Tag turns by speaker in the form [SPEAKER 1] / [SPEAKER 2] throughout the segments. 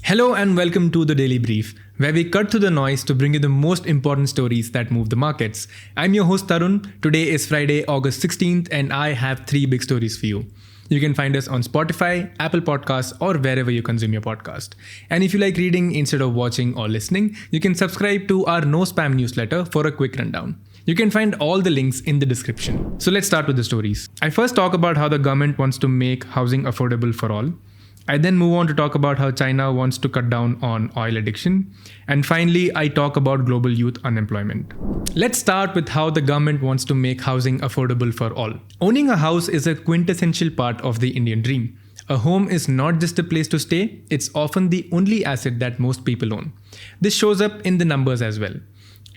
[SPEAKER 1] Hello and welcome to the Daily Brief, where we cut through the noise to bring you the most important stories that move the markets. I'm your host Tarun. Today is Friday, August 16th, and I have 3 big stories for you. You can find us on Spotify, Apple Podcasts, or wherever you consume your podcast. And if you like reading instead of watching or listening, you can subscribe to our no spam newsletter for a quick rundown. You can find all the links in the description. So let's start with the stories. I first talk about how the government wants to make housing affordable for all. I then move on to talk about how China wants to cut down on oil addiction. And finally, I talk about global youth unemployment. Let's start with how the government wants to make housing affordable for all. Owning a house is a quintessential part of the Indian dream. A home is not just a place to stay, it's often the only asset that most people own. This shows up in the numbers as well.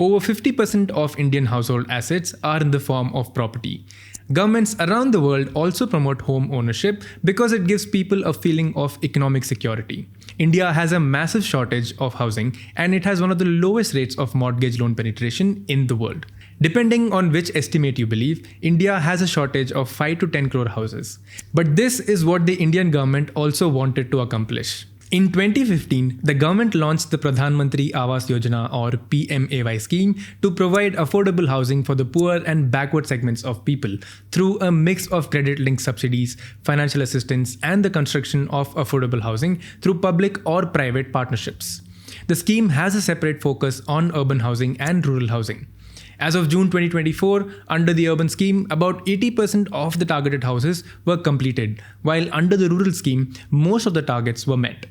[SPEAKER 1] Over 50% of Indian household assets are in the form of property. Governments around the world also promote home ownership because it gives people a feeling of economic security. India has a massive shortage of housing and it has one of the lowest rates of mortgage loan penetration in the world. Depending on which estimate you believe, India has a shortage of 5 to 10 crore houses. But this is what the Indian government also wanted to accomplish. In 2015, the government launched the Pradhan Mantri Awas Yojana or PMAY scheme to provide affordable housing for the poor and backward segments of people through a mix of credit-linked subsidies, financial assistance, and the construction of affordable housing through public or private partnerships. The scheme has a separate focus on urban housing and rural housing. As of June 2024, under the urban scheme, about 80% of the targeted houses were completed, while under the rural scheme, most of the targets were met.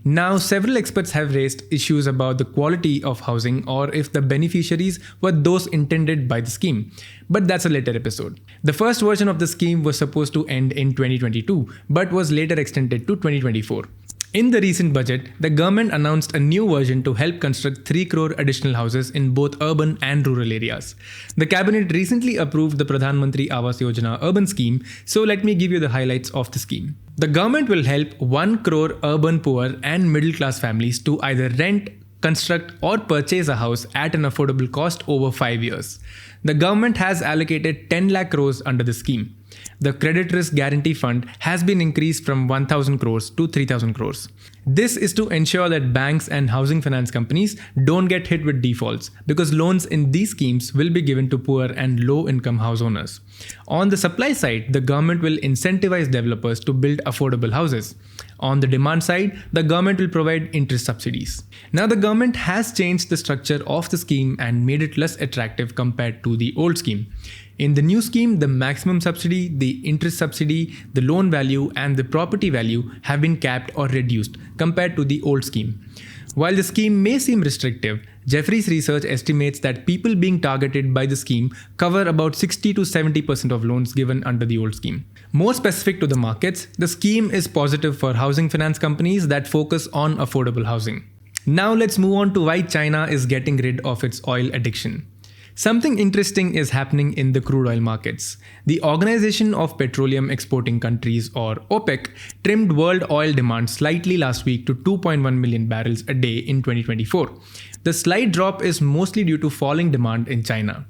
[SPEAKER 1] Now, several experts have raised issues about the quality of housing or if the beneficiaries were those intended by the scheme. But that's a later episode. The first version of the scheme was supposed to end in 2022, but was later extended to 2024. In the recent budget, the government announced a new version to help construct 3 crore additional houses in both urban and rural areas. The cabinet recently approved the Pradhan Mantri Awas Yojana urban scheme, so let me give you the highlights of the scheme. The government will help 1 crore urban poor and middle class families to either rent, construct or purchase a house at an affordable cost over 5 years. The government has allocated 10 lakh crores under the scheme. The Credit Risk Guarantee Fund has been increased from 1,000 crores to 3,000 crores. This is to ensure that banks and housing finance companies don't get hit with defaults because loans in these schemes will be given to poor and low-income house owners. On the supply side, the government will incentivize developers to build affordable houses. On the demand side, the government will provide interest subsidies. Now, the government has changed the structure of the scheme and made it less attractive compared to the old scheme. In the new scheme, the maximum subsidy, the interest subsidy, the loan value, and the property value have been capped or reduced compared to the old scheme. While the scheme may seem restrictive, Jeffrey's research estimates that people being targeted by the scheme cover about 60 to 70% of loans given under the old scheme. More specific to the markets, the scheme is positive for housing finance companies that focus on affordable housing. Now let's move on to why China is getting rid of its oil addiction. Something interesting is happening in the crude oil markets. The Organization of Petroleum Exporting Countries or OPEC trimmed world oil demand slightly last week to 2.1 million barrels a day in 2024. The slight drop is mostly due to falling demand in China.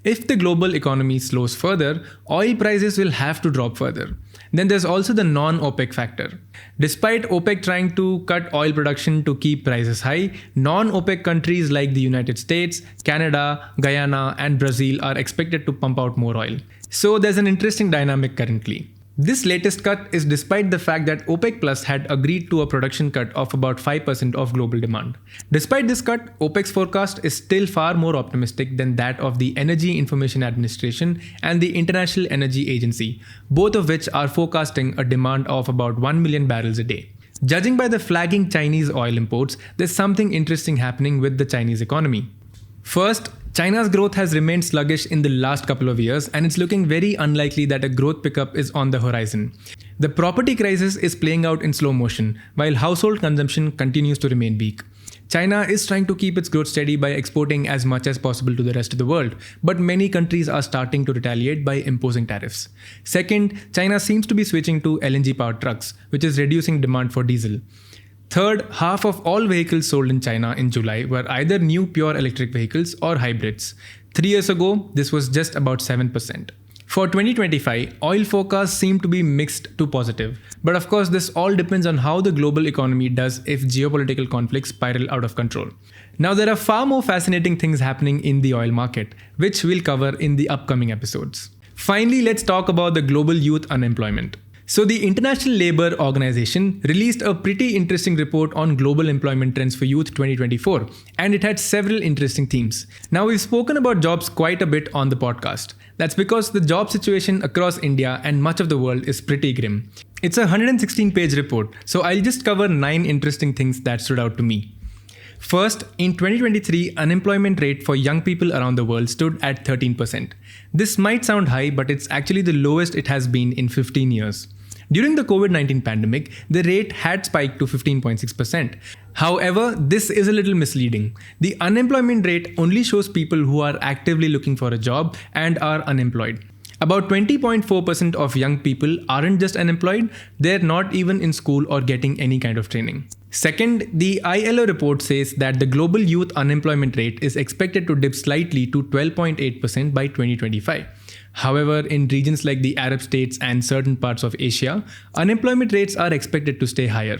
[SPEAKER 1] If the global economy slows further, oil prices will have to drop further. Then there's also the non-OPEC factor. Despite OPEC trying to cut oil production to keep prices high, non-OPEC countries like the United States, Canada, Guyana, and Brazil are expected to pump out more oil. So there's an interesting dynamic currently. This latest cut is despite the fact that OPEC Plus had agreed to a production cut of about 5% of global demand. Despite this cut, OPEC's forecast is still far more optimistic than that of the Energy Information Administration and the International Energy Agency, both of which are forecasting a demand of about 1 million barrels a day. Judging by the flagging Chinese oil imports, there's something interesting happening with the Chinese economy. First, China's growth has remained sluggish in the last couple of years, and it's looking very unlikely that a growth pickup is on the horizon. The property crisis is playing out in slow motion, while household consumption continues to remain weak. China is trying to keep its growth steady by exporting as much as possible to the rest of the world, but many countries are starting to retaliate by imposing tariffs. Second, China seems to be switching to LNG-powered trucks, which is reducing demand for diesel. Third, half of all vehicles sold in China in July were either new pure electric vehicles or hybrids. 3 years ago, this was just about 7%. For 2025, oil forecasts seem to be mixed to positive. But of course, this all depends on how the global economy does if geopolitical conflicts spiral out of control. Now, there are far more fascinating things happening in the oil market, which we'll cover in the upcoming episodes. Finally, let's talk about the global youth unemployment. So the International Labour Organization released a pretty interesting report on global employment trends for youth 2024, and it had several interesting themes. Now, we've spoken about jobs quite a bit on the podcast. That's because the job situation across India and much of the world is pretty grim. It's a 116-page report, so I'll just cover 9 interesting things that stood out to me. First, in 2023, unemployment rate for young people around the world stood at 13%. This might sound high, but it's actually the lowest it has been in 15 years. During the COVID-19 pandemic, the rate had spiked to 15.6%. However, this is a little misleading. The unemployment rate only shows people who are actively looking for a job and are unemployed. About 20.4% of young people aren't just unemployed, they're not even in school or getting any kind of training. Second, the ILO report says that the global youth unemployment rate is expected to dip slightly to 12.8% by 2025. However, in regions like the Arab states and certain parts of Asia, unemployment rates are expected to stay higher.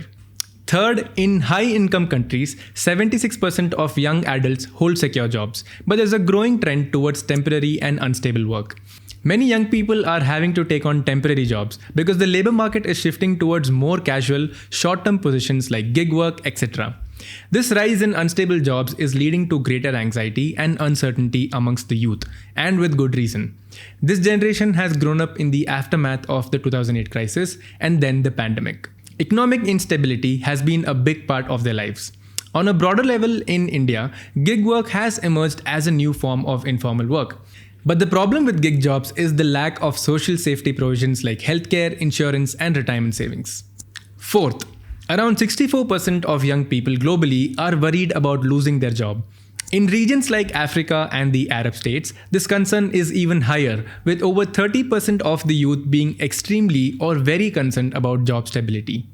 [SPEAKER 1] Third, in high-income countries, 76% of young adults hold secure jobs, but there's a growing trend towards temporary and unstable work. Many young people are having to take on temporary jobs because the labor market is shifting towards more casual, short-term positions like gig work, etc. This rise in unstable jobs is leading to greater anxiety and uncertainty amongst the youth, and with good reason. This generation has grown up in the aftermath of the 2008 crisis and then the pandemic. Economic instability has been a big part of their lives. On a broader level in India, gig work has emerged as a new form of informal work. But the problem with gig jobs is the lack of social safety provisions like healthcare, insurance, and retirement savings. Fourth, around 64% of young people globally are worried about losing their job. In regions like Africa and the Arab states, this concern is even higher, with over 30% of the youth being extremely or very concerned about job stability.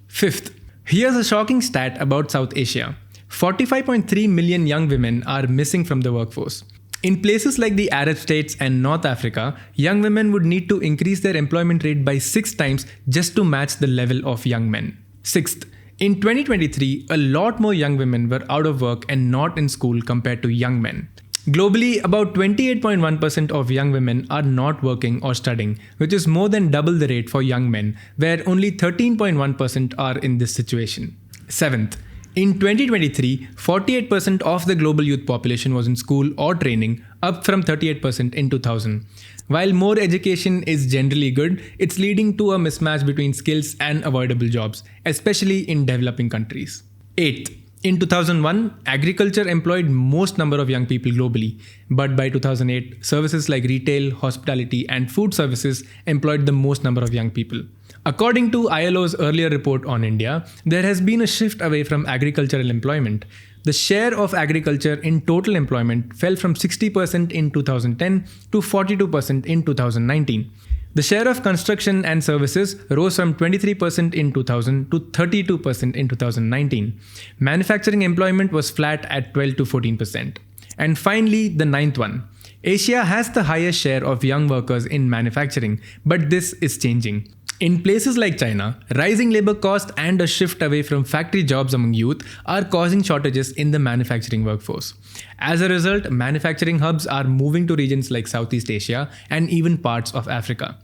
[SPEAKER 1] Fifth, here's a shocking stat about South Asia. 45.3 million young women are missing from the workforce. In places like the Arab states and North Africa, young women would need to increase their employment rate by 6 times just to match the level of young men. Sixth, in 2023, a lot more young women were out of work and not in school compared to young men. Globally, about 28.1% of young women are not working or studying, which is more than double the rate for young men, where only 13.1% are in this situation. Seventh, in 2023, 48% of the global youth population was in school or training, up from 38% in 2000. While more education is generally good, it's leading to a mismatch between skills and avoidable jobs, especially in developing countries. Eighth, in 2001, agriculture employed most number of young people globally, but by 2008, services like retail, hospitality, and food services employed the most number of young people. According to ILO's earlier report on India, there has been a shift away from agricultural employment. The share of agriculture in total employment fell from 60% in 2010 to 42% in 2019. The share of construction and services rose from 23% in 2000 to 32% in 2019. Manufacturing employment was flat at 12 to 14%. And finally, the ninth one. Asia has the highest share of young workers in manufacturing, but this is changing. In places like China, rising labor costs and a shift away from factory jobs among youth are causing shortages in the manufacturing workforce. As a result, manufacturing hubs are moving to regions like Southeast Asia and even parts of Africa.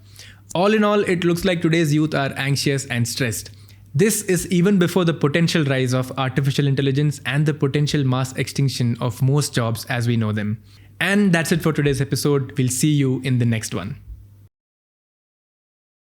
[SPEAKER 1] All in all, it looks like today's youth are anxious and stressed. This is even before the potential rise of artificial intelligence and the potential mass extinction of most jobs as we know them. And that's it for today's episode. We'll see you in the next one.